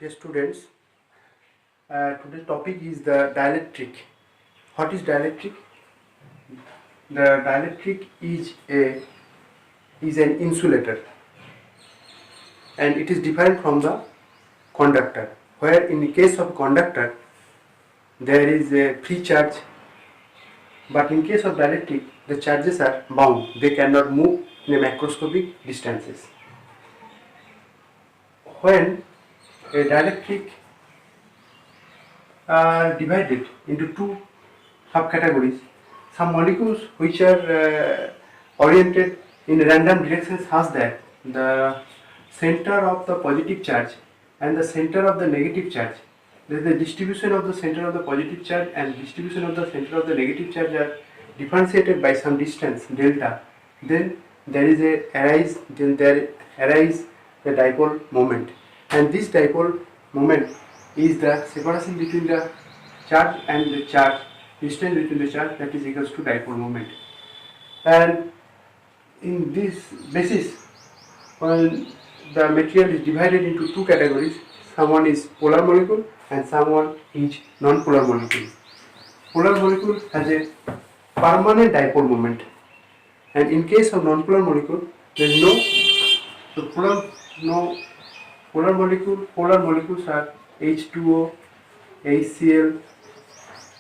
Dear students, today's topic is the dielectric. What is dielectric? The dielectric is an insulator, and it is different from the conductor. Where in the case of conductor there is a free charge, but in case of dielectric the charges are bound. They cannot move in a macroscopic distances. When a dielectric are divided into two subcategories. Some molecules which are oriented in random directions has that the center of the positive charge and the center of the negative charge. The distribution of the center of the positive charge and distribution of the center of the negative charge are differentiated by some distance delta. Then there arise the dipole moment, and this dipole moment is the separation between the charge and the charge, distance between the charge, that is equals to dipole moment. And in this basis, when the material is divided into two categories, someone is polar molecule and someone is non-polar molecule. Polar molecule has a permanent dipole moment, and in case of non-polar molecule, there is polar molecules are H2O, HCl,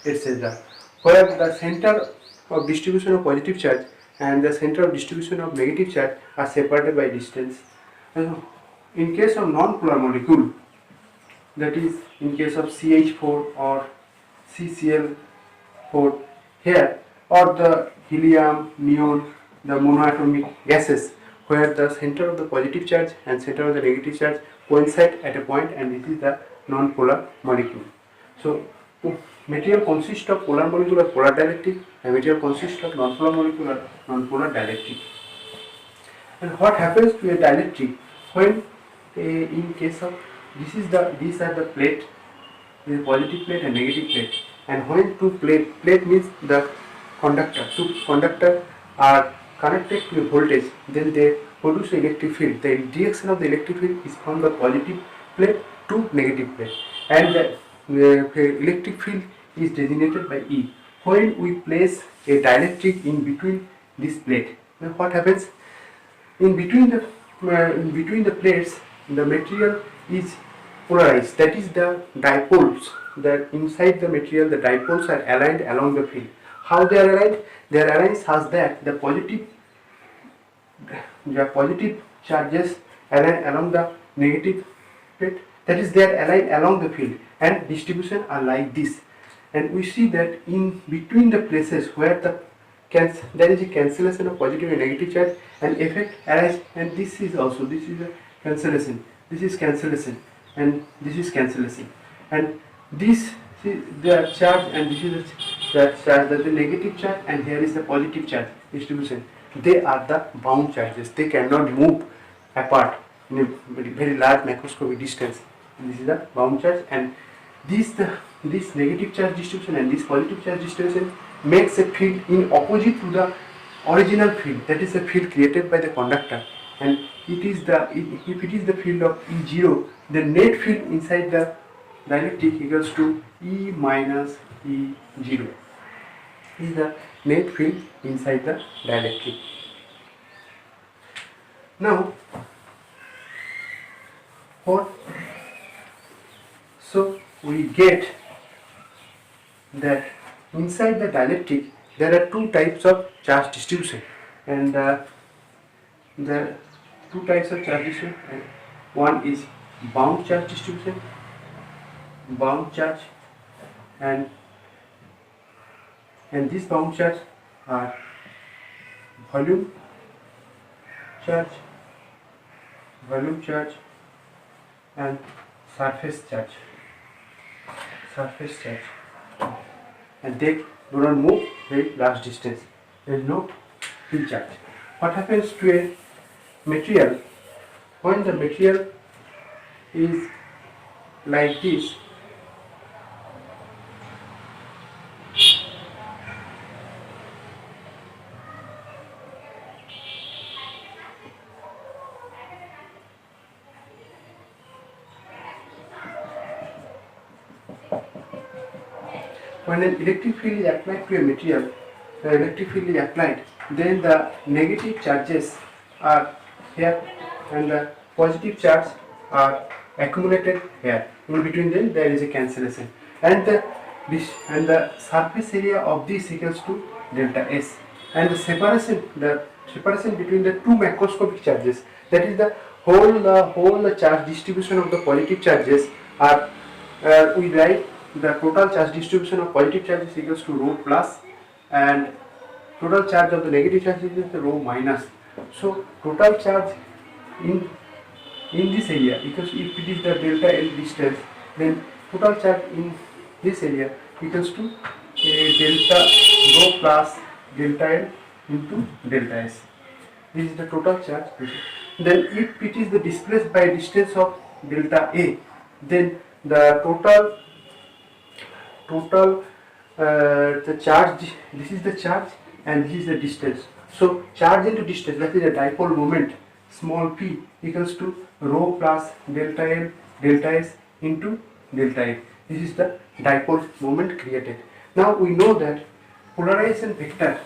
etc. Where the center of distribution of positive charge and the center of distribution of negative charge are separated by distance. And in case of non-polar molecule, that is in case of CH4 or CCl4 here, or the helium, neon, the monoatomic gases, where the center of the positive charge and center of the negative charge coincide at a point, and it is the non-polar molecule. So material consists of polar molecule or polar dielectric, and material consists of non-polar molecule or non-polar dielectric. And what happens to a dielectric when in case of these are the plate, the positive plate and negative plate, and when two plate means the two conductor are connected to a voltage, then they produce electric field. The direction of the electric field is from the positive plate to negative plate, and the electric field is designated by E. When we place a dielectric in between this plate, then what happens? In between the plates, the material is polarized. That is, the dipoles that inside the material, the dipoles are aligned along the field. How they are aligned? They are aligned such that the positive charges align along the negative plate. That is, they are aligned along the field, and distribution are like this. And we see that in between the places where there is a cancellation of positive and negative charge, and effect arises, and this is a cancellation. This is cancellation, and this is cancellation, and this is the charge, and this is the charge, that the negative charge, and here is the positive charge distribution. They are the bound charges. They cannot move apart in a very large macroscopic distance. This is the bound charge, and this negative charge distribution and this positive charge distribution makes a field in opposite to the original field. That is a field created by the conductor, and if it is the field of E0, the net field inside the dielectric equals to E minus E0. Is the net field inside the dielectric. Now, so we get that inside the dielectric there are two types of charge distribution, and the two types of charge distribution. One is bound charge distribution, and these bound charge are volume charge, and surface charge, and they do not move very large distance. There is no field charge. What happens to a material when the material is like this? when an electric field is applied to a material, the electric field is applied, then the negative charges are here and the positive charge are accumulated here. In between them there is a cancellation, and the surface area of this equals to delta S, and the separation between the two macroscopic charges, that is the whole charge distribution of the positive charges are we write the total charge distribution of positive charges equals to rho plus, and total charge of the negative charge is the rho minus. So total charge in this area, because if it is the delta L distance, then total charge in this area equals to a delta rho plus delta L into delta S. This is the total charge. Then if it is the displaced by distance of delta A, then the total the charge, this is the charge and this is the distance. So charge into distance, that is a dipole moment, small p equals to rho plus delta L delta S into delta A. This is the dipole moment created. Now we know that polarization vector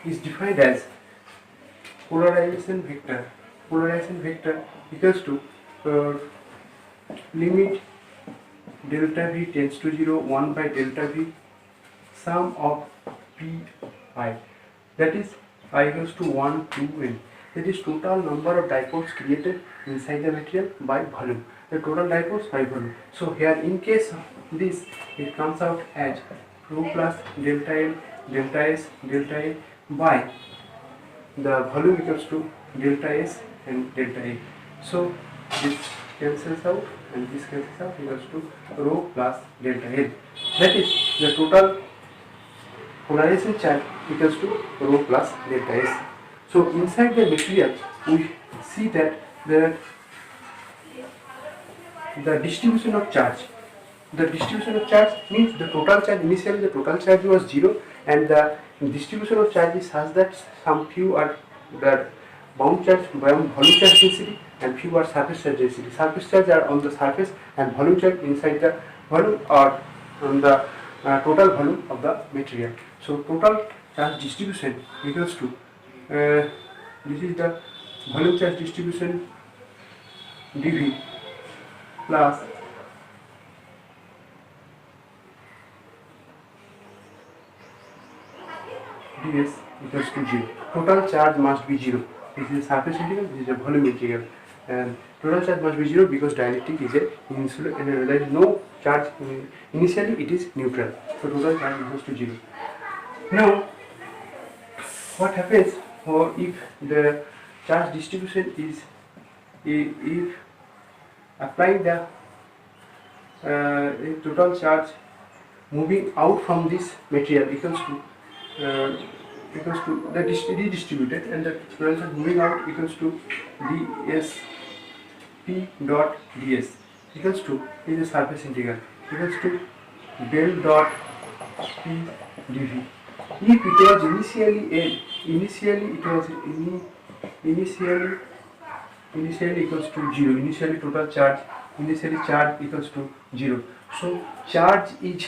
is defined as polarization vector equals to limit delta V tends to 0 1 by delta V sum of p I, that is I equals to 1 2 n, that is total number of dipoles created inside the material by volume, the total dipoles by volume. So here in case of this, it comes out as rho plus delta L delta S delta A by the volume equals to delta S and delta A. So this cancels out and this cancels out, equals to rho plus delta L, that is the total polarization charge equals to rho plus delta S. So inside the material we see that the distribution of charge. The distribution of charge means the total charge, initially the total charge was 0, and the distribution of charge is such that some few are the bound charge, volume charge density, and few are surface charge density. Surface charge are on the surface and volume charge inside the volume or on the total volume of the material. So total charge distribution equals to this is the volume charge distribution dV plus ds equals to 0. Total charge must be 0. This is a surface integral, this is a volume integral, and total charge must be 0 because dielectric is a insular, and there is no charge initially, it is neutral. So total charge equals to 0. Now what happens if the charge distribution is if applying the total charge moving out from this material equals to the redistributed, and the total charge moving out equals to ds p dot ds equals to is a surface integral equals to del dot p dv. If it was initially equals to 0, initially total charge, initially charge equals to 0. So charge is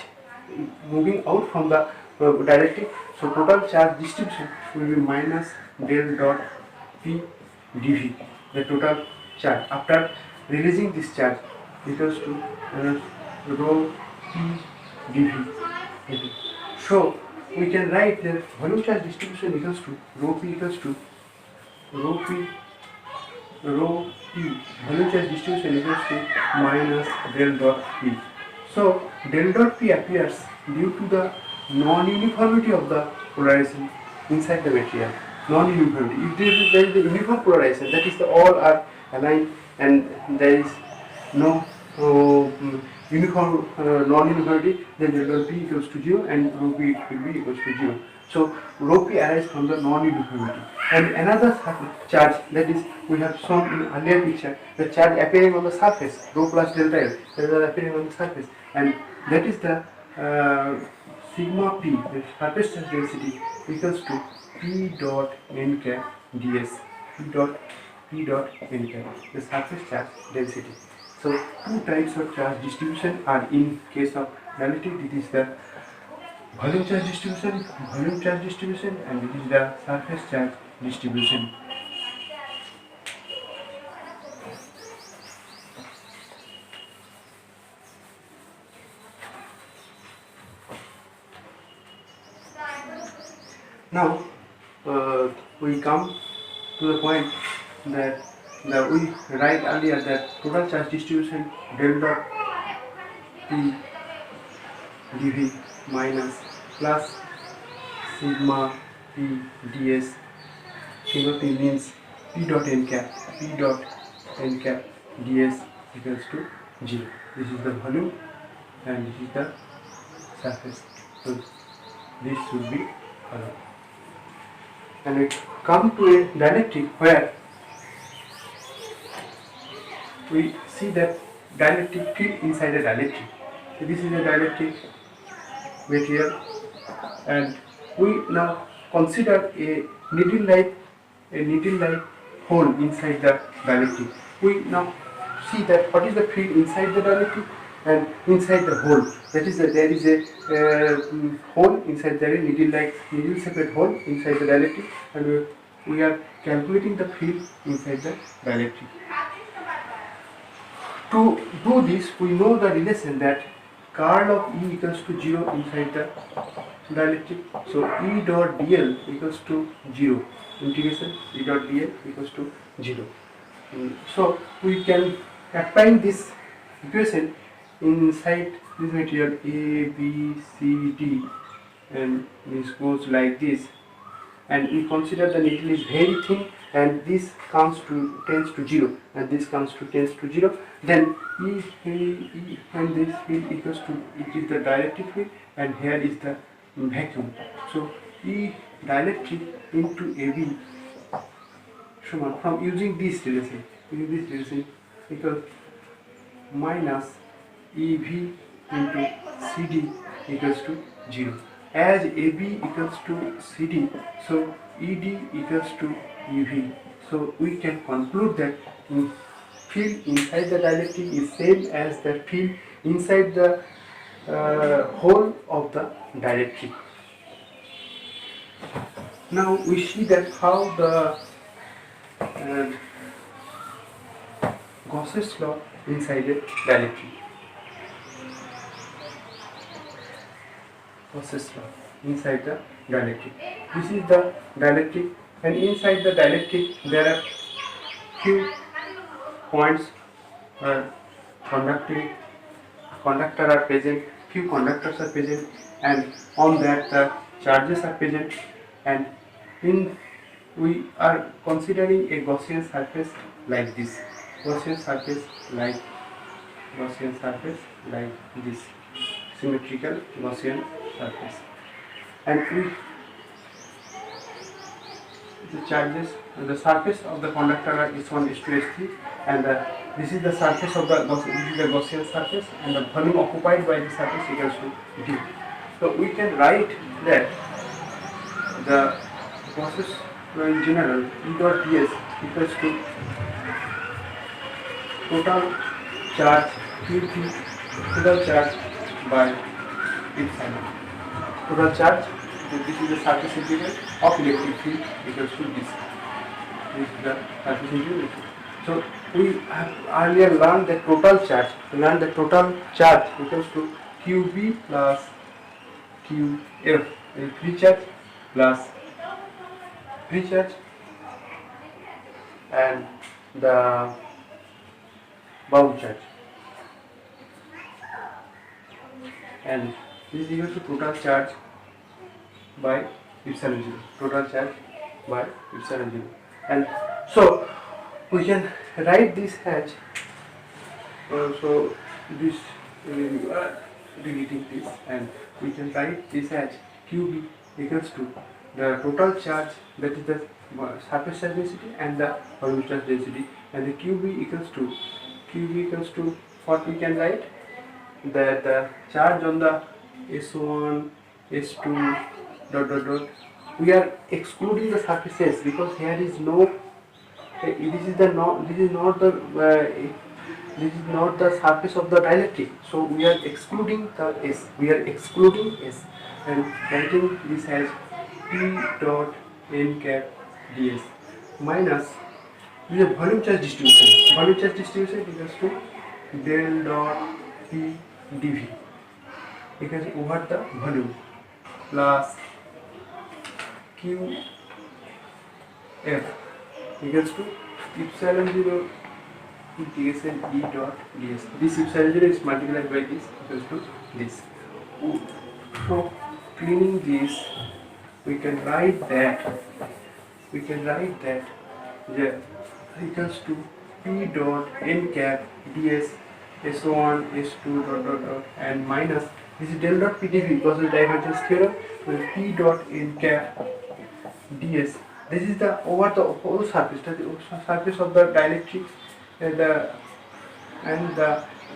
moving out from the dielectric, so total charge distribution will be minus del dot p dv, the total charge after releasing this charge equals to rho p dv. So we can write the volume charge distribution equals to rho p equals to rho p volume charge distribution equals to minus del dot p. So del dot p appears due to the non-uniformity of the polarization inside the material. Non-uniformity. If there is the uniform polarization, that is the all are aligned and there is no uniform non-uniformity, then del dot p equals to 0 and rho p will be equals to 0. So rho p arises from the non-uniformity. And another charge, that is we have shown in earlier picture, the charge appearing on the surface, rho plus delta L, that is appearing on the surface, and that is the sigma p, the surface charge density equals to p dot n cap ds, p dot n cap, the surface charge density. So two types of charge distribution are in case of dielectric. It is the volume charge distribution, and it is the surface charge distribution. Now we come to the point that we write earlier that total charge distribution del dot P dV minus plus sigma P ds. Sigma P means P dot n cap ds equals to 0. This is the volume and this is the surface. So this should be volume. And we come to a dielectric where we see that dielectric field inside a dielectric. So this is a dielectric material, and we now consider a needle-like hole inside the dielectric. We now see that what is the field inside the dielectric and inside the hole. That is that there is a hole inside there, a needle-shaped hole inside the dielectric, and we are calculating the field inside the dielectric. To do this, we know the relation that curl of E equals to 0 inside the dielectric. So E dot dl equals to 0. Integration E dot dl equals to 0. So we can apply this equation inside this material A, B, C, D, and this goes like this. And we consider the needle is very thin, and this tends to 0, and this tends to 0. Then E and this field equals to, it is the dielectric field, and here is the vacuum. So E dielectric into AB from using this relation equals minus EV into CD equals to 0. As AB equals to CD, so ED equals to EV. So we can conclude that field inside the dielectric is same as the field inside the hole of the dielectric. Now we see that how the Gauss's law inside a dielectric. Gauss's law inside the dielectric. This is the dielectric, and inside the dielectric there are few points where conductor are present, few conductors are present, and on that the charges are present, and we are considering a Gaussian surface like this, this symmetrical Gaussian surface, and the charges and the surface of the conductor are S1, S2, S3, and this is the surface of the Gaussian surface, and the volume occupied by the surface equals to D. So we can write that the Gauss's in general E dot ds equals to total charge QT, total charge by epsilon. Total charge, this is the surface integral of electric field equals to this. This is the surface integral. So we have earlier learned that total charge equals to QB plus QF, free charge plus free charge, and the bound charge, and this is equal to total charge by epsilon 0. Total charge by epsilon 0. And so we can write this as so this we are deleting this, and we can write this as QB equals to the total charge, that is the surface charge density and the volume charge density, and the QB equals to what we can write, that the charge on the S1, S2 dot. We are excluding the surfaces because here is no. This is not the this is not the surface of the dielectric, so we are excluding the S. We are excluding S and writing this as P dot n cap ds minus this is a volume charge distribution. Volume charge distribution equals to del dot P dV because over the volume plus Q F equals to epsilon 0 integration E dot ds. This epsilon 0 is multiplied by this equals to this. So cleaning this, we can write that the equals to P dot n cap ds S1 S2 dot and minus this is del dot PdV because of the divergence theorem. So P dot n cap ds. This is the over the whole surface, the surface of the dielectric and the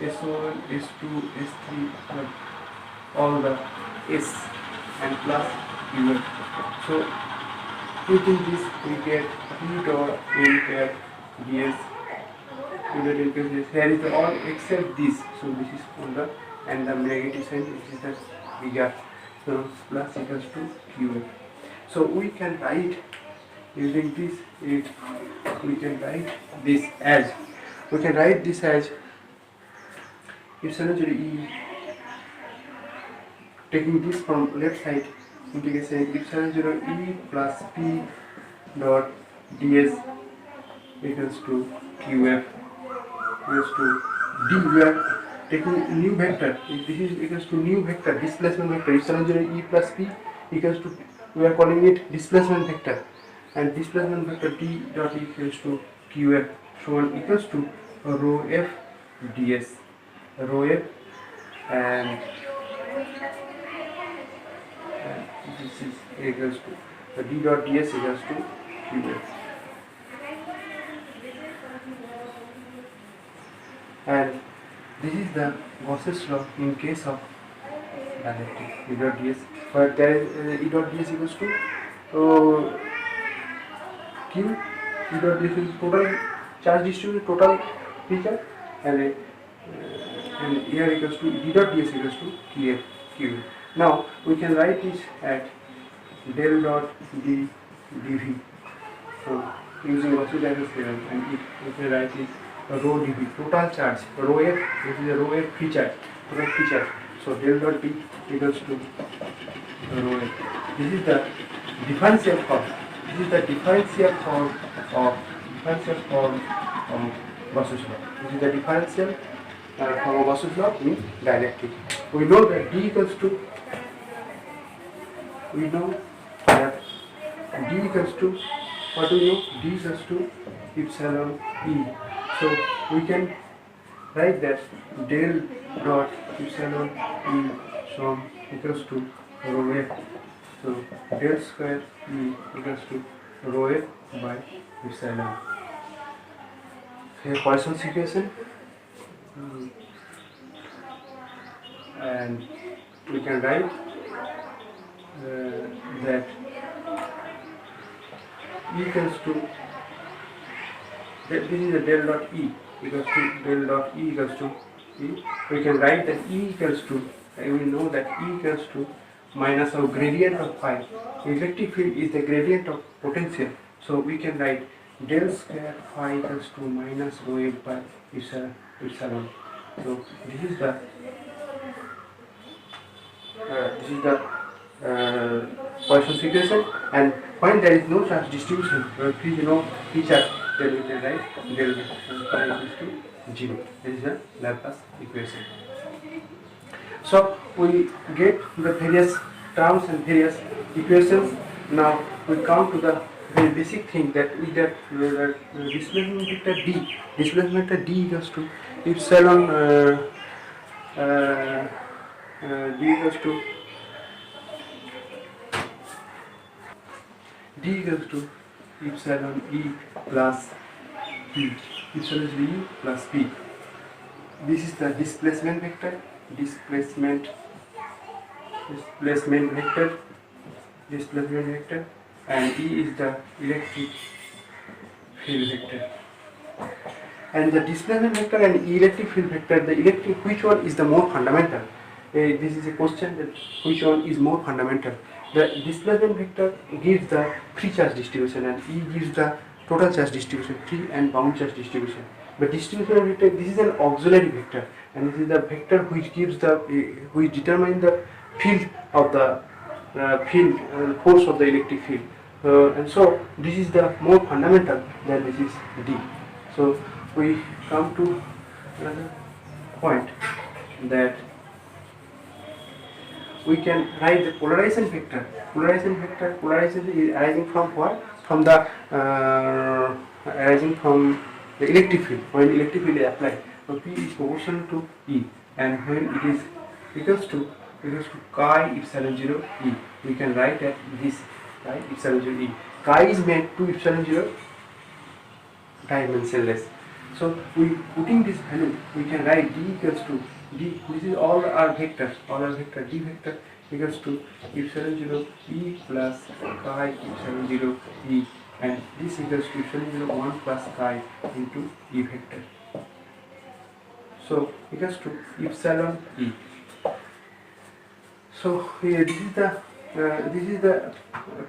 S1, S2, S3, all the S and plus U. So using this we get P dot n cap ds. Here is the all except this. So this is on the and the negative sign, which is the bigger. So plus equals to Q. So we can write using this. We can write this as epsilon 0 E. Taking this from left side, integration epsilon 0 E plus P dot ds equals to QF equals to D. We are taking new vector. This is equals to new vector, displacement vector. Epsilon 0 E plus P equals to, we are calling it displacement vector, and displacement vector D dot equals to QF. So one equals to rho F ds, rho F, and this is equals to D dot ds equals to QF. And this is the Gauss's law in case of dielectric E dot ds, but there is E dot ds equals to Q. E dot ds is total charge distribution, total P charge, and here equals to D dot ds equals to Q. Now we can write this at del dot D dV. So using Gauss's theorem, and we can write it rho dV, total charge, rho F, this is a rho F free charge, total free charge. So del dot D equals to rho F. This is the differential form. This is the differential form of Gauss's law. This is the differential form of Gauss's law in dielectric. We know that D equals to, what do we know? D equals to epsilon E. So we can write that del dot epsilon E sum equals to rho F. So del square E equals to rho F by epsilon. Here Poisson's equation, and we can write that E equals to, this is a del dot E equals to del dot E equals to E. We can write that E equals to, we know that E equals to minus of gradient of phi. Electric field is the gradient of potential. So we can write del square phi equals to minus rho F by epsilon. So this is the Poisson's equation, and when there is no charge distribution, please P charge, then we can write del phi equals to 0. This is the Laplace equation. So we get the various terms and various equations. Now we come to the very basic thing that we get displacement vector D. Displacement vector D equals to epsilon D equals to epsilon E plus P. Epsilon is E plus P. This is the displacement vector. Displacement vector, and E is the electric field vector. And the displacement vector and electric field vector, the electric, which one is the more fundamental? This is a question, that which one is more fundamental. The displacement vector gives the free charge distribution and E gives the total charge distribution, free and bound charge distribution. But distribution vector, this is an auxiliary vector, and this is the vector which gives the which determines the field of the force of the electric field. And so this is the more fundamental than this is D. So we come to another point, that we can write the polarization vector. Polarization is arising from what? From the arising from the electric field. When electric field is applied, so P is proportional to E, and when it is equals to chi epsilon 0 E, we can write at this chi epsilon 0 E. Chi is made to epsilon 0 dimensionless. So we putting this value, we can write D equals to D. This is all our vectors. D vector equals to epsilon 0 E plus chi epsilon 0 E, and this equals to epsilon 0 1 plus chi into E vector. So equals to epsilon E. So here this is the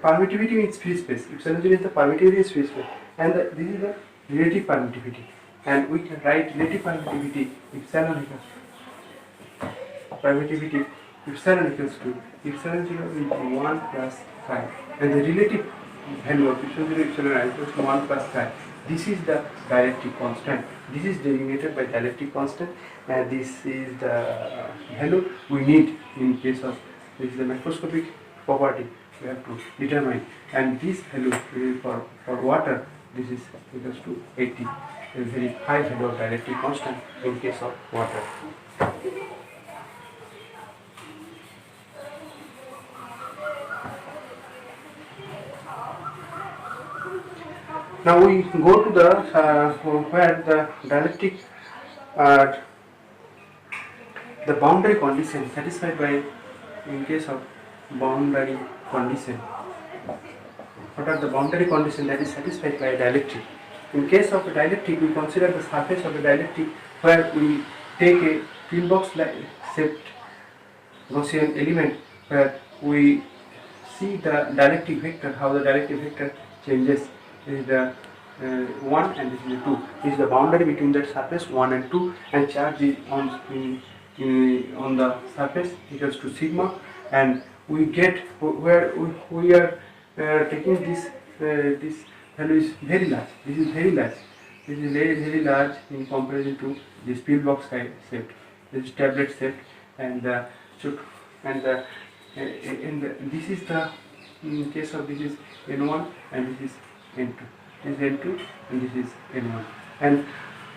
permittivity in free space. Epsilon 0 is the permittivity in free space, and this is the relative permittivity. And we can write relative permittivity epsilon equals to epsilon 0 into 1 plus chi, and the relative value of epsilon 0 epsilon I equals to 1 plus chi. This is the dielectric constant. This is designated by dielectric constant, and this is the value we need in case of this is the macroscopic property we have to determine. And this value for water, this is equals to 80, a very high value of dielectric constant in case of water. Now we go to the where the dielectric the boundary condition satisfied by, in case of boundary condition. What are the boundary conditions that is satisfied by a dielectric? In case of a dielectric, we consider the surface of a dielectric where we take a pillbox shaped Gaussian element, where we see the dielectric vector, how the dielectric vector changes. This is the 1 and this is the 2. This is the boundary between that surface 1 and 2, and charge is on the surface equals to sigma, and we get where we are taking this this value is very large. This is very large. This is very large in comparison to this pillbox shape. This is tablet shape, and this is the, in case of this is N1 and this is N2. This is N2 and this is N1. And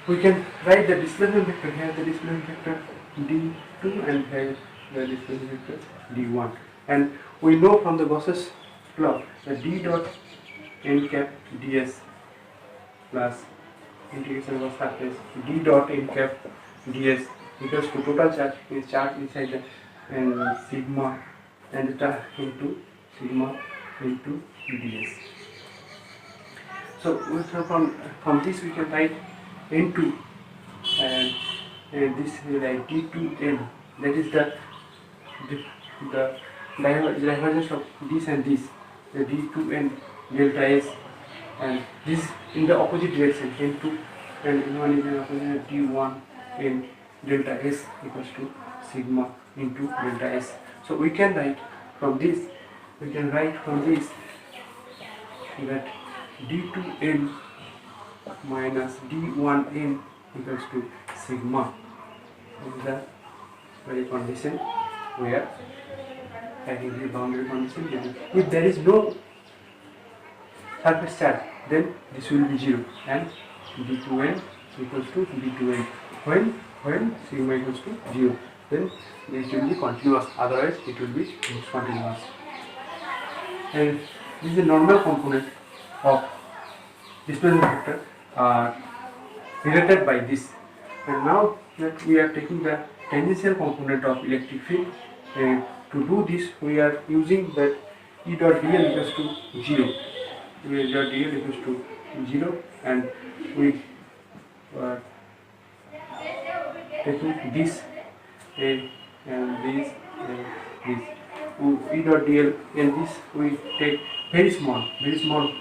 we can write the displacement vector here, the displacement vector D2, and here the displacement vector D1. And we know from the Gauss's law that D dot n cap ds plus integration of surface D dot n cap ds equals to total charge is charge inside the and sigma and into sigma into ds. So from this we can write N2, and this is like D2N, that is the divergence of this and this, the D2N delta S, and this in the opposite direction, N2 and N1 is in opposite, D1N delta S equals to sigma into delta S. So we can write from this, that D2N minus D1N equals to sigma. This is the very condition we are having the boundary condition. If there is no surface charge, then this will be 0, and D2N equals to D2N. When sigma equals to 0, then this will be continuous, otherwise it will be discontinuous. And this is a normal component of displacement vector related by this. And now that we are taking the tangential component of electric field, to do this we are using that E dot dl equals to 0. E dot dl equals to 0, and we are taking this A and this and this. E dot dl and this we take very small,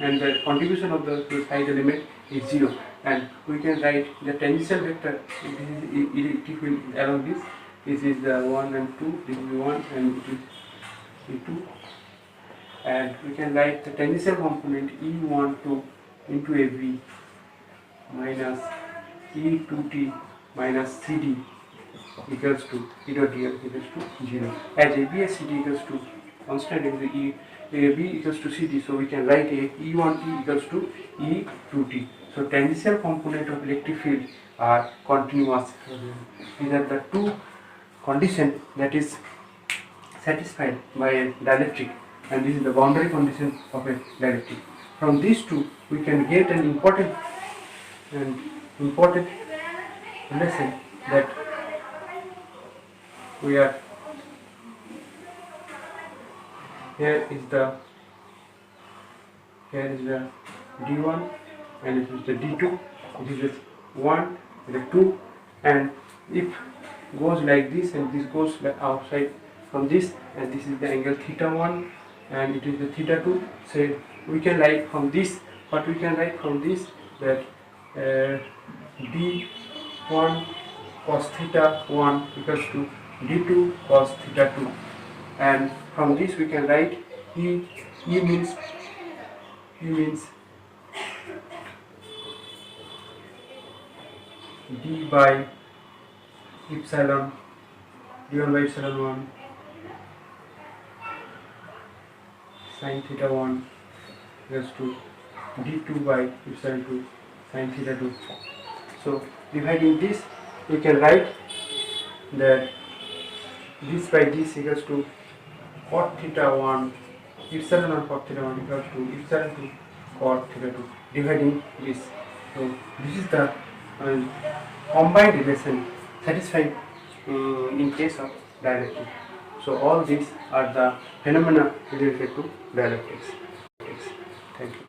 and the contribution of the side element is 0, and we can write the tangential vector. This is electric field along this. This is the 1 and 2. This is 1 and it is E2, and we can write the tangential component E12 into AB minus E2t minus CD equals to E dot dl equals to 0. As AB and CD equals to constant in the AB equals to CD, so we can write a E1t equals to E2t. So tangential component of electric field are continuous. These are the two conditions that is satisfied by a dielectric, and this is the boundary condition of a dielectric. From these two, we can get an important lesson that we are here is the D1 and it is the D2. It is the 1, the 2, and if goes like this and this goes like outside from this, and this is the angle theta 1 and it is the theta 2. So we can write from this, but we can write from this that D1 cos theta 1 equals to D2 cos theta 2, and from this we can write E means D by epsilon d1 by epsilon 1 sin theta 1 equals to d2 by epsilon 2 sin theta 2. So dividing this, we can write that this by this equals to cot theta 1 epsilon 1 cot theta 1 equals to epsilon 2 cot theta 2, dividing this. So this is the combined relation satisfying in case of dielectric. So all these are the phenomena related to dielectrics. Thank you.